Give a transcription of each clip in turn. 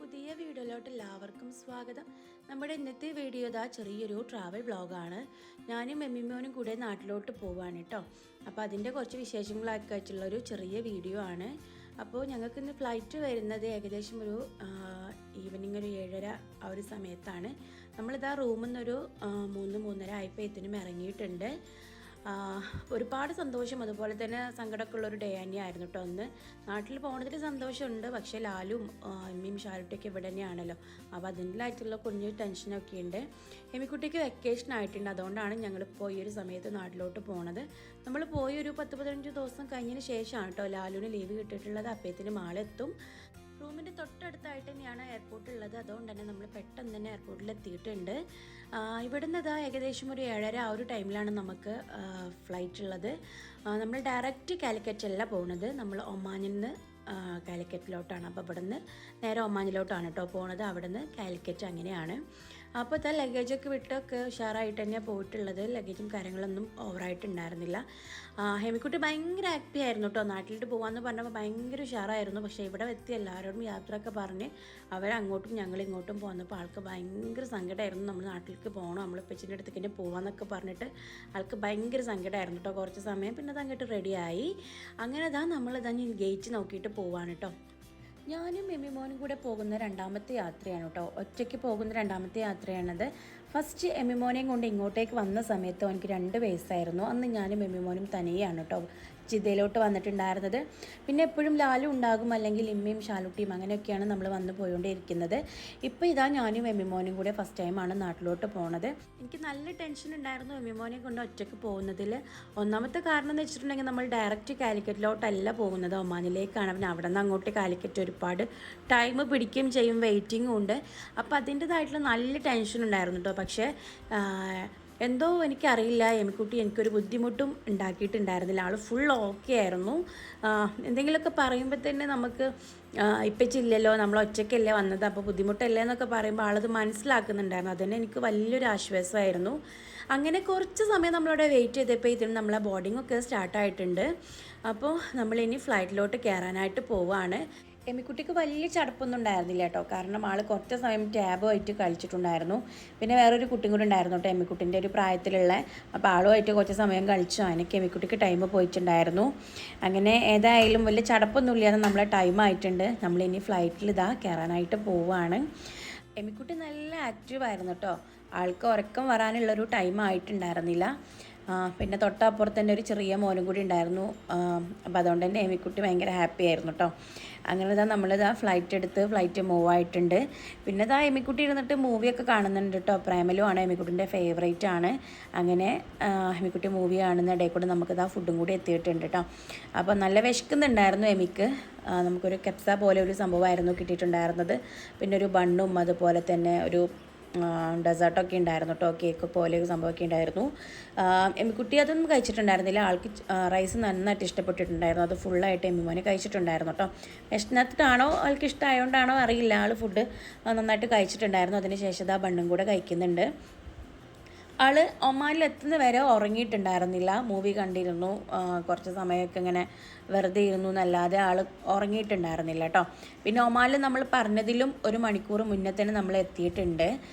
പുതിയ വീഡിയോയിലോട്ട് എല്ലാവർക്കും സ്വാഗതം. നമ്മുടെ ഇന്നത്തെ വീഡിയോ ഇതാ ചെറിയൊരു ട്രാവൽ വ്ളോഗാണ്. ഞാനും എമ്മിമോനും കൂടെ നാട്ടിലോട്ട് പോവാണ് കേട്ടോ. അപ്പോൾ അതിൻ്റെ കുറച്ച് വിശേഷങ്ങളൊക്കെ ആയിട്ടുള്ളൊരു ചെറിയ വീഡിയോ ആണ്. അപ്പോൾ ഞങ്ങൾക്ക് ഇന്ന് ഫ്ലൈറ്റ് വരുന്നത് ഏകദേശം ഒരു ഈവനിങ് ഒരു 7:30 ആ ഒരു സമയത്താണ്. നമ്മളിതാ റൂമിൽ നിന്നൊരു 3-3:30 ആയപ്പോഴത്തേനും ഇറങ്ങിയിട്ടുണ്ട്. ഒരുപാട് സന്തോഷം അതുപോലെ തന്നെ സങ്കടമൊക്കെ ഉള്ളൊരു ഡേ തന്നെയായിരുന്നു കേട്ടോ. ഒന്ന് നാട്ടിൽ പോകുന്നതിൽ സന്തോഷമുണ്ട്, പക്ഷേ ലാലും എമ്മിയും ഷാലുട്ടിയൊക്കെ ഇവിടെ തന്നെയാണല്ലോ. അപ്പോൾ അതിൻ്റെതായിട്ടുള്ള കുഞ്ഞൊരു ടെൻഷനൊക്കെ ഉണ്ട്. എമ്മിക്കുട്ടിക്ക് വെക്കേഷൻ ആയിട്ടുണ്ട്, അതുകൊണ്ടാണ് ഞങ്ങളിപ്പോൾ ഈ ഒരു സമയത്ത് നാട്ടിലോട്ട് പോണത്. നമ്മൾ പോയി ഒരു 10-15 ദിവസം കഴിഞ്ഞതിന് ശേഷമാണ് കേട്ടോ ലാലുവിന് ലീവ് കിട്ടിയിട്ടുള്ളത്. അപ്പോഴത്തേനും ആളെത്തും. റൂമിൻ്റെ തൊട്ടടുത്തായിട്ട് തന്നെയാണ് എയർപോർട്ട് ഉള്ളത്, അതുകൊണ്ട് തന്നെ നമ്മൾ പെട്ടെന്ന് തന്നെ എയർപോർട്ടിൽ എത്തിയിട്ടുണ്ട്. ഇവിടുന്ന് ഇതാ ഏകദേശം ഒരു 7:30 ആ ഒരു ടൈമിലാണ് നമുക്ക് ഫ്ലൈറ്റ് ഉള്ളത്. നമ്മൾ ഡയറക്റ്റ് കാലിക്കറ്റ് അല്ല പോകുന്നത്, നമ്മൾ ഒമാനിൽ നിന്ന് കാലിക്കറ്റിലോട്ടാണ്. അപ്പോൾ ഇവിടെ നിന്ന് നേരെ ഒമാനിലോട്ടാണ് കേട്ടോ പോകുന്നത്, അവിടെ നിന്ന് കാലിക്കറ്റ് അങ്ങനെയാണ്. അപ്പോൾ ഇതാ ലഗേജൊക്കെ വിട്ടൊക്കെ ഉഷാറായിട്ട് തന്നെയാണ് പോയിട്ടുള്ളത്. ലഗേജും കാര്യങ്ങളൊന്നും ഓവറായിട്ടുണ്ടായിരുന്നില്ല. ഹെമിക്കുട്ടി ഭയങ്കര ഹാപ്പി ആയിരുന്നു കേട്ടോ. നാട്ടിലോട്ട് പോകാമെന്ന് പറഞ്ഞപ്പോൾ ഭയങ്കര ഉഷാറായിരുന്നു. പക്ഷേ ഇവിടെ എത്തി എല്ലാവരോടും യാത്രയൊക്കെ പറഞ്ഞ് അവരങ്ങോട്ടും ഞങ്ങളിങ്ങോട്ടും പോകുന്നപ്പോൾ ആൾക്ക് ഭയങ്കര സങ്കടമായിരുന്നു. നമ്മൾ നാട്ടിലേക്ക് പോകണം, നമ്മൾ പെച്ചിൻ്റെ അടുത്തേക്ക് തന്നെ പോകാമെന്നൊക്കെ പറഞ്ഞിട്ട് ആൾക്ക് ഭയങ്കര സങ്കടമായിരുന്നു കേട്ടോ കുറച്ച് സമയം. പിന്നെ അത് അങ്ങോട്ട് റെഡിയായി. അങ്ങനെ ഇതാ നമ്മളിതാ ഗേറ്റ് നോക്കിയിട്ട് പോവാണ് കേട്ടോ. ഞാനും എമ്മിമോനും കൂടെ പോകുന്ന രണ്ടാമത്തെ യാത്രയാണ് കേട്ടോ. ഒറ്റയ്ക്ക് പോകുന്ന രണ്ടാമത്തെ യാത്രയാണത്. ഫസ്റ്റ് എമ്മിമോനെയും കൊണ്ട് ഇങ്ങോട്ടേക്ക് വന്ന സമയത്ത് എനിക്ക് 2 വയസ്സായിരുന്നു. അന്ന് ഞാനും എമ്മിമോനും തനിയാണ് കേട്ടോ ജിദ്ദയിലോട്ട് വന്നിട്ടുണ്ടായിരുന്നത്. പിന്നെ എപ്പോഴും ലാലു ഉണ്ടാകും, അല്ലെങ്കിൽ ഇമ്മയും ഷാലുട്ടിയും അങ്ങനെയൊക്കെയാണ് നമ്മൾ വന്ന് പോയിക്കൊണ്ടേയിരിക്കുന്നത്. ഇപ്പോൾ ഇതാ ഞാനും എമ്മിമോനും കൂടെ ഫസ്റ്റ് ടൈമാണ് നാട്ടിലോട്ട് പോണത്. എനിക്ക് നല്ല ടെൻഷൻ ഉണ്ടായിരുന്നു എമ്മിമോനെ കൊണ്ട് ഒറ്റയ്ക്ക് പോകുന്നതിൽ. ഒന്നാമത്തെ കാരണം എന്ന് വെച്ചിട്ടുണ്ടെങ്കിൽ നമ്മൾ ഡയറക്റ്റ് കാലിക്കറ്റിലോട്ടല്ല പോകുന്നത്, ഒമാനിലേക്കാണ്. പിന്നെ അവിടെ നിന്ന് അങ്ങോട്ട് കാലിക്കറ്റ് ഒരുപാട് ടൈം പിടിക്കുകയും ചെയ്യും, വെയിറ്റിങ്ങും ഉണ്ട്. അപ്പോൾ അതിൻ്റേതായിട്ടുള്ള നല്ല ടെൻഷൻ ഉണ്ടായിരുന്നു കേട്ടോ. പക്ഷേ എന്തോ എനിക്കറിയില്ല, എമ്മിക്കുട്ടി എനിക്കൊരു ബുദ്ധിമുട്ടും ഉണ്ടാക്കിയിട്ടുണ്ടായിരുന്നില്ല. ആൾ ഫുൾ ഓക്കെ ആയിരുന്നു. എന്തെങ്കിലുമൊക്കെ പറയുമ്പോൾ തന്നെ നമുക്ക് ഇപ്പച്ചില്ലല്ലോ, നമ്മൾ ഒറ്റയ്ക്കല്ലേ വന്നത്, അപ്പോൾ ബുദ്ധിമുട്ടല്ലേ എന്നൊക്കെ പറയുമ്പോൾ ആളത് മനസ്സിലാക്കുന്നുണ്ടായിരുന്നു. അതുതന്നെ എനിക്ക് വലിയൊരു ആശ്വാസമായിരുന്നു. അങ്ങനെ കുറച്ച് സമയം നമ്മളവിടെ വെയിറ്റ് ചെയ്തപ്പോൾ ഇതിന് നമ്മളെ ബോർഡിങ്ങൊക്കെ സ്റ്റാർട്ടായിട്ടുണ്ട്. അപ്പോൾ നമ്മളിനി ഫ്ലൈറ്റിലോട്ട് കയറാനായിട്ട് പോവുകയാണ്. എമ്മിക്കുട്ടിക്ക് വലിയ ചടപ്പൊന്നും ഉണ്ടായിരുന്നില്ല കേട്ടോ, കാരണം ആൾ കുറച്ച് സമയം ടാബുമായിട്ട് കളിച്ചിട്ടുണ്ടായിരുന്നു. പിന്നെ വേറൊരു കുട്ടിയും കൂടി ഉണ്ടായിരുന്നു കേട്ടോ, എമ്മിക്കുട്ടിൻ്റെ ഒരു പ്രായത്തിലുള്ള. അപ്പോൾ ആളുമായിട്ട് കുറച്ച് സമയം കളിച്ചു. അതിനൊക്കെ എമ്മിക്കുട്ടിക്ക് ടൈം പോയിട്ടുണ്ടായിരുന്നു. അങ്ങനെ ഏതായാലും വലിയ ചടപ്പൊന്നും ഇല്ലാതെ നമ്മളെ ടൈം ആയിട്ടുണ്ട്. നമ്മളിനി ഫ്ലൈറ്റിൽ ഇതാ കയറാനായിട്ട് പോവുകയാണ്. എമ്മിക്കുട്ടി നല്ല ആക്റ്റീവായിരുന്നു കേട്ടോ. ആൾക്ക് ഉറക്കം വരാനുള്ളൊരു ടൈം ആയിട്ടുണ്ടായിരുന്നില്ല. പിന്നെ തൊട്ടപ്പുറത്ത് തന്നെ ഒരു ചെറിയ മോനും കൂടി ഉണ്ടായിരുന്നു. അപ്പോൾ അതുകൊണ്ട് തന്നെ എമ്മിക്കുട്ടി ഭയങ്കര ഹാപ്പി ആയിരുന്നു കേട്ടോ. അങ്ങനെ ഇതാ നമ്മളിതാ ഫ്ലൈറ്റ് മൂവ് ആയിട്ടുണ്ട്. പിന്നെ ഇതാ എമ്മിക്കുട്ടി ഇരുന്നിട്ട് മൂവിയൊക്കെ കാണുന്നുണ്ട് കേട്ടോ. പ്രേമലു ആണ് എമ്മിക്കുട്ടിൻ്റെ ഫേവറേറ്റ് ആണ്. അങ്ങനെ എമ്മിക്കുട്ടി മൂവി കാണുന്ന ഇടയിൽ കൂടെ നമുക്കിതാ ഫുഡും കൂടി എത്തിയിട്ടുണ്ട് കേട്ടോ. അപ്പോൾ നല്ല വിശക്കുന്നുണ്ടായിരുന്നു എമ്മിക്ക്. നമുക്കൊരു കെപ്സ പോലെ ഒരു സംഭവമായിരുന്നു കിട്ടിയിട്ടുണ്ടായിരുന്നത്. പിന്നെ ഒരു ബണ്ണും അതുപോലെ തന്നെ ഒരു ഡെസേർട്ടൊക്കെ ഉണ്ടായിരുന്നു കേട്ടോ, കേക്ക് പോലെ ഒരു സംഭവമൊക്കെ ഉണ്ടായിരുന്നു. എമ്മിക്കുട്ടി അതൊന്നും കഴിച്ചിട്ടുണ്ടായിരുന്നില്ല. ആൾക്ക് റൈസ് നന്നായിട്ട് ഇഷ്ടപ്പെട്ടിട്ടുണ്ടായിരുന്നു. അത് ഫുള്ളായിട്ട് എമ്മിമോനെ കഴിച്ചിട്ടുണ്ടായിരുന്നു കേട്ടോ. വിശന്നിട്ടാണോ ആൾക്ക് ഇഷ്ടമായതുകൊണ്ടാണോ അറിയില്ല, ആൾ ഫുഡ് നന്നായിട്ട് കഴിച്ചിട്ടുണ്ടായിരുന്നു. അതിന് ശേഷം ആ ബണ്ണും കൂടെ കഴിക്കുന്നുണ്ട്. ആൾ ഒമാനിലെത്തുന്ന വരെ ഉറങ്ങിയിട്ടുണ്ടായിരുന്നില്ല. മൂവി കണ്ടിരുന്നു, കുറച്ച് സമയമൊക്കെ ഇങ്ങനെ വെറുതെ ഇരുന്നു എന്നല്ലാതെ ആൾ ഉറങ്ങിയിട്ടുണ്ടായിരുന്നില്ല കേട്ടോ. പിന്നെ ഒമാനിൽ നമ്മൾ പറഞ്ഞതിലും 1 മണിക്കൂർ മുന്നേ തന്നെ നമ്മൾ എത്തിയിട്ടുണ്ട്.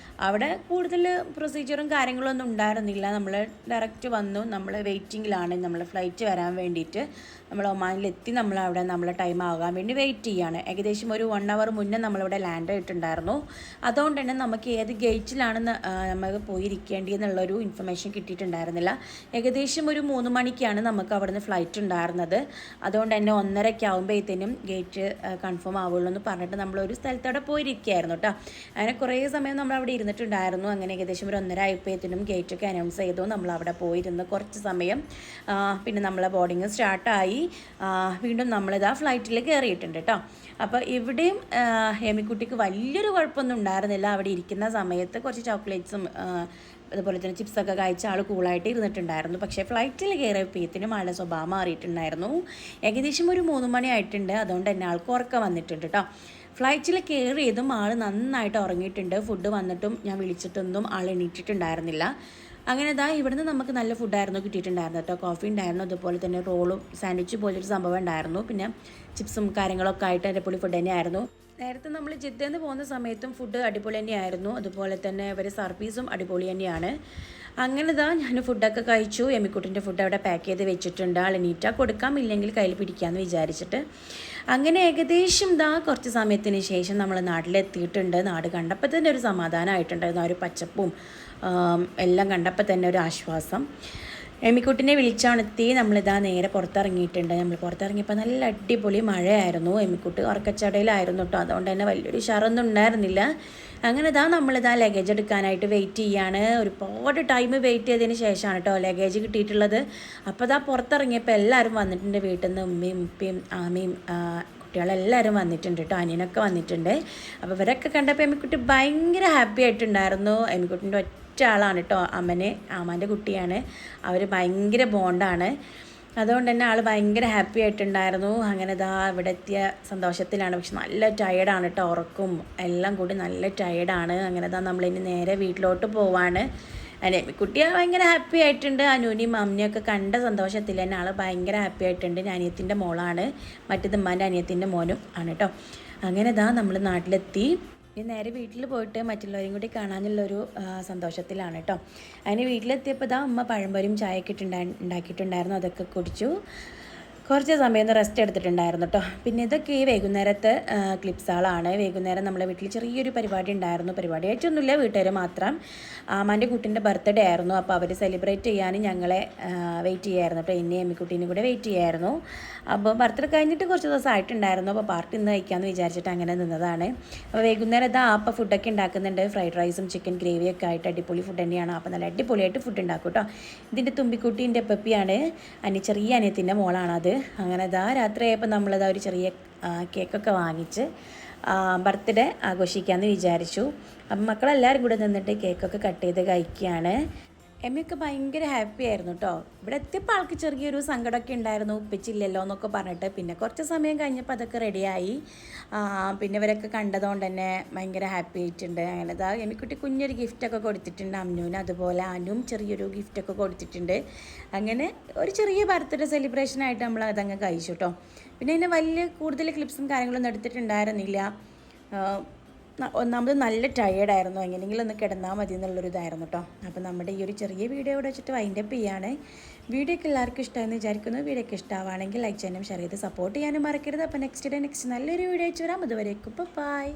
അവിടെ കൂടുതൽ പ്രൊസീജിയറും കാര്യങ്ങളൊന്നും ഉണ്ടായിരുന്നില്ല. നമ്മൾ ഡയറക്റ്റ് വന്നു, നമ്മൾ വെയിറ്റിങ്ങിലാണ്. നമ്മൾ ഫ്ലൈറ്റ് വരാൻ വേണ്ടിയിട്ട് നമ്മൾ ഒമാനിലെത്തി. നമ്മളവിടെ നമ്മളെ ടൈം ആകാൻ വേണ്ടി വെയിറ്റ് ചെയ്യുകയാണ്. ഏകദേശം ഒരു 1 അവർ മുന്നേ നമ്മളിവിടെ ലാൻഡ് ആയിട്ടുണ്ടായിരുന്നു. അതുകൊണ്ട് തന്നെ നമുക്ക് ഏത് ഗേറ്റിലാണെന്ന് നമുക്ക് പോയിരിക്കേണ്ടിയെന്നുള്ളൊരു ഇൻഫർമേഷൻ കിട്ടിയിട്ടുണ്ടായിരുന്നില്ല. ഏകദേശം ഒരു 3 മണിക്കാണ് നമുക്ക് അവിടെ നിന്ന് ഫ്ലൈറ്റ് ഉണ്ടായിരുന്നത്. അതുകൊണ്ട് തന്നെ 1:30 ആകുമ്പോഴത്തേനും ഗേറ്റ് കൺഫേം ആവുള്ളൂ എന്ന് പറഞ്ഞിട്ട് നമ്മളൊരു സ്ഥലത്തവിടെ പോയിരിക്കുകയായിരുന്നു കേട്ടോ. അങ്ങനെ കുറേ സമയം നമ്മളവിടെ ഇരുന്നിട്ടുണ്ടായിരുന്നു. അങ്ങനെ ഏകദേശം ഒരു 1:30 ആയപ്പോഴത്തേനും ഗേറ്റൊക്കെ അനൗൺസ് ചെയ്തു. നമ്മളവിടെ പോയിരുന്ന് കുറച്ച് സമയം. പിന്നെ നമ്മളെ ബോർഡിങ് സ്റ്റാർട്ടായി. വീണ്ടും നമ്മളിതാ ഫ്ലൈറ്റിൽ കയറിയിട്ടുണ്ട് കേട്ടോ. അപ്പോൾ ഇവിടെയും എമ്മിക്കുട്ടിക്ക് വലിയൊരു കുഴപ്പമൊന്നും ഉണ്ടായിരുന്നില്ല. അവിടെ ഇരിക്കുന്ന സമയത്ത് കുറച്ച് ചോക്ലേറ്റ്സും അതുപോലെ തന്നെ ചിപ്സൊക്കെ കഴിച്ച ആൾ കൂളായിട്ട് ഇരുന്നിട്ടുണ്ടായിരുന്നു. പക്ഷേ ഫ്ലൈറ്റിൽ കയറിയപ്പോഴത്തേനും ആളുടെ സ്വഭാവം മാറിയിട്ടുണ്ടായിരുന്നു. ഏകദേശം ഒരു 3 മണി ആയിട്ടുണ്ട്. അതുകൊണ്ട് തന്നെ ആൾക്ക് ഉറക്കം വന്നിട്ടുണ്ട് കേട്ടോ. ഫ്ലൈറ്റിൽ കയറിയതും ആൾ നന്നായിട്ട് ഉറങ്ങിയിട്ടുണ്ട്. ഫുഡ് വന്നിട്ടും ഞാൻ വിളിച്ചിട്ടൊന്നും ആൾ എണീറ്റിട്ടുണ്ടായിരുന്നില്ല. അങ്ങനെ ഇവിടുന്ന് നമുക്ക് നല്ല ഫുഡായിരുന്നു കിട്ടിയിട്ടുണ്ടായിരുന്നു കേട്ടോ. കോഫി ഉണ്ടായിരുന്നു, അതുപോലെ തന്നെ റോളും സാൻഡ്വിച്ച് പോലൊരു സംഭവം ഉണ്ടായിരുന്നു. പിന്നെ ചിപ്സും കാര്യങ്ങളൊക്കെ ആയിട്ട് അടിപൊളി ഫുഡ് തന്നെയായിരുന്നു. നേരത്തെ നമ്മൾ ജിദ്ദയിൽ നിന്ന് പോകുന്ന സമയത്തും ഫുഡ് അടിപൊളി തന്നെയായിരുന്നു. അതുപോലെ തന്നെ ഇവർ സർവീസും അടിപൊളി തന്നെയാണ്. അങ്ങനെ ഞാൻ ഫുഡൊക്കെ കഴിച്ചു. എമ്മിക്കുട്ടിൻ്റെ ഫുഡ് അവിടെ പാക്ക് ചെയ്ത് വെച്ചിട്ടുണ്ട്. ആൾ നീറ്റാ കൊടുക്കാം, ഇല്ലെങ്കിൽ കയ്യിൽ പിടിക്കാമെന്ന് വിചാരിച്ചിട്ട്. അങ്ങനെ ഏകദേശം കുറച്ച് സമയത്തിന് ശേഷം നമ്മൾ നാട്ടിലെത്തിയിട്ടുണ്ട്. നാട് കണ്ടപ്പോൾ തന്നെ ഒരു സമാധാനമായിട്ടുണ്ടായിരുന്നു. ആ ഒരു പച്ചപ്പും എല്ലാം കണ്ടപ്പോൾ തന്നെ ഒരു ആശ്വാസം. എമ്മിക്കുട്ടിനെ വിളിച്ചാണെത്തി നേരെ പുറത്തിറങ്ങിയിട്ടുണ്ട്. നമ്മൾ പുറത്തിറങ്ങിയപ്പോൾ നല്ല അടിപൊളി മഴയായിരുന്നു. എമ്മിക്കുട്ടി ഉറക്കച്ചടയിലായിരുന്നു കേട്ടോ. അതുകൊണ്ട് തന്നെ വലിയൊരു ഉഷാറൊന്നും ഉണ്ടായിരുന്നില്ല. അങ്ങനെ ലഗേജ് എടുക്കാനായിട്ട് വെയിറ്റ് ചെയ്യാണ്. ഒരുപാട് ടൈം വെയിറ്റ് ചെയ്തതിന് ശേഷമാണ് കേട്ടോ ലഗേജ് കിട്ടിയിട്ടുള്ളത്. അപ്പോൾ പുറത്തിറങ്ങിയപ്പോൾ എല്ലാവരും വന്നിട്ടുണ്ട്. വീട്ടിൽ നിന്ന് ഉമ്മയും ഉപ്പയും ആമയും കുട്ടികളെല്ലാവരും വന്നിട്ടുണ്ട് കേട്ടോ. അനിയനൊക്കെ വന്നിട്ടുണ്ട്. അപ്പോൾ ഇവരൊക്കെ കണ്ടപ്പോൾ എമ്മിക്കുട്ടി ഭയങ്കര ഹാപ്പി ആയിട്ടുണ്ടായിരുന്നു. എമ്മിക്കുട്ടിൻ്റെ ആളാണ് കേട്ടോ ആമാൻ്റെ കുട്ടിയാണ്. അവർ ഭയങ്കര ബോണ്ടാണ്. അതുകൊണ്ട് തന്നെ ആൾ ഭയങ്കര ഹാപ്പി ആയിട്ടുണ്ടായിരുന്നു. അങ്ങനെ ഇവിടെ എത്തിയ സന്തോഷത്തിലാണ്. പക്ഷെ നല്ല ടയേർഡാണ് കേട്ടോ. ഉറക്കും എല്ലാം കൂടി നല്ല ടയേർഡാണ്. അങ്ങനെ നമ്മളിനി നേരെ വീട്ടിലോട്ട് പോവാണ്. കുട്ടിയെ ഭയങ്കര ഹാപ്പി ആയിട്ടുണ്ട്. അനുവിനെയും അമ്മനെയൊക്കെ കണ്ട സന്തോഷത്തിൽ തന്നെ ആൾ ഭയങ്കര ഹാപ്പി ആയിട്ടുണ്ട്. അനിയത്തിൻ്റെ മോളാണ്, മറ്റേത് ഉമ്മാൻ്റെ അനിയത്തിൻ്റെ മോനും ആണ് കേട്ടോ. അങ്ങനെ നമ്മൾ നാട്ടിലെത്തി. ഇനി നേരെ വീട്ടിൽ പോയിട്ട് മറ്റുള്ളവരെയും കൂടി കാണാനുള്ളൊരു സന്തോഷത്തിലാണ് കേട്ടോ. അതിന് വീട്ടിലെത്തിയപ്പോൾ അമ്മ പഴംപൊരിയും ചായയൊക്കെ ഉണ്ടാക്കിയിട്ടുണ്ടായിരുന്നു. അതൊക്കെ കുടിച്ചു. കുറച്ച് സമയം ഒന്ന് റെസ്റ്റ് എടുത്തിട്ടുണ്ടായിരുന്നു കേട്ടോ. പിന്നെ ഇതൊക്കെ ഈ വൈകുന്നേരത്തെ ക്ലിപ്സുകളാണ്. വൈകുന്നേരം നമ്മളെ വീട്ടിൽ ചെറിയൊരു പരിപാടി ഉണ്ടായിരുന്നു. പരിപാടിയായിട്ടൊന്നുമില്ല, വീട്ടുകാർ മാത്രം. ആമാൻ്റെ കുട്ടീൻ്റെ ബർത്ത്ഡേ ആയിരുന്നു. അപ്പോൾ അവർ സെലിബ്രേറ്റ് ചെയ്യാൻ ഞങ്ങളെ വെയിറ്റ് ചെയ്യായിരുന്നു കേട്ടോ. എന്നെ എമ്മിക്കുട്ടീനെ കൂടെ വെയിറ്റ് ചെയ്യായിരുന്നു. അപ്പോൾ ബർത്ത്ഡേ കഴിഞ്ഞിട്ട് കുറച്ച് ദിവസം ആയിട്ടുണ്ടായിരുന്നു. അപ്പോൾ പാർട്ടി ഇന്ന് കഴിക്കാമെന്ന് വിചാരിച്ചിട്ട് അങ്ങനെ നിന്നതാണ്. അപ്പോൾ വൈകുന്നേരം അപ്പോൾ ഫുഡൊക്കെ ഉണ്ടാക്കുന്നുണ്ട്. ഫ്രൈഡ് റൈസും ചിക്കൻ ഗ്രേവിയൊക്കെ ആയിട്ട് അടിപൊളി ഫുഡ് തന്നെയാണ്. അപ്പോൾ നല്ല അടിപൊളിയായിട്ട് ഫുഡ് ഉണ്ടാക്കും കേട്ടോ. ഇതിൻ്റെ തുമ്പിക്കുട്ടീൻ്റെ പെപ്പിയാണ്, ചെറിയ അനിയത്തിൻ്റെ മോളാണത്. അങ്ങനെ രാത്രിയായപ്പോൾ ഒരു ചെറിയ കേക്കൊക്കെ വാങ്ങിച്ച് ബർത്ത്ഡേ ആഘോഷിക്കാമെന്ന് വിചാരിച്ചു. അപ്പം മക്കളെല്ലാവരും കൂടെ നിന്നിട്ട് കേക്കൊക്കെ കട്ട് ചെയ്ത് കഴിക്കുകയാണ്. എമ്മയൊക്കെ ഭയങ്കര ഹാപ്പി ആയിരുന്നു കേട്ടോ. ഇവിടെ എത്തിയപ്പോൾ ആൾക്ക് ചെറിയൊരു സങ്കടമൊക്കെ ഉണ്ടായിരുന്നു, ഉപ്പിച്ചില്ലല്ലോ എന്നൊക്കെ പറഞ്ഞിട്ട്. പിന്നെ കുറച്ച് സമയം കഴിഞ്ഞപ്പോൾ അതൊക്കെ റെഡിയായി. പിന്നെ ഇവരൊക്കെ കണ്ടതുകൊണ്ട് തന്നെ ഭയങ്കര ഹാപ്പി ആയിട്ടുണ്ട്. അങ്ങനെ എമ്മിക്കുട്ടി കുഞ്ഞൊരു ഗിഫ്റ്റൊക്കെ കൊടുത്തിട്ടുണ്ട് അമ്നുവിന്. അതുപോലെ അനുവും ചെറിയൊരു ഗിഫ്റ്റൊക്കെ കൊടുത്തിട്ടുണ്ട്. അങ്ങനെ ഒരു ചെറിയ ബർത്ത്ഡേ സെലിബ്രേഷനായിട്ട് നമ്മൾ അതങ്ങ് കഴിച്ചു കേട്ടോ. പിന്നെ ഇതിന് വലിയ കൂടുതൽ ക്ലിപ്സും കാര്യങ്ങളൊന്നും എടുത്തിട്ടുണ്ടായിരുന്നില്ല. ഒന്നാമത് നല്ല ടയേർഡായിരുന്നു. എങ്ങനെയെങ്കിലും ഒന്ന് കിടന്നാൽ മതി എന്നുള്ളൊരു ഇതായിരുന്നു കേട്ടോ. അപ്പോൾ നമ്മുടെ ഈ ഒരു ചെറിയ വീഡിയോ ഇവിടെ വെച്ചിട്ട് വൈൻഡപ്പ് ചെയ്യാണ്. വീഡിയോ ഒക്കെ എല്ലാവർക്കും ഇഷ്ടമെന്ന് വിചാരിക്കുന്നു. വീഡിയോ ഒക്കെ ഇഷ്ടമാണെങ്കിൽ ലൈക്ക് ചെയ്യാനും ഷെയർ ചെയ്ത് സപ്പോർട്ട് ചെയ്യാനും മറക്കരുത്. അപ്പോൾ നെക്സ്റ്റ് നല്ലൊരു വീഡിയോ അയച്ചു വരാം. അതുവരേക്കും ബൈ.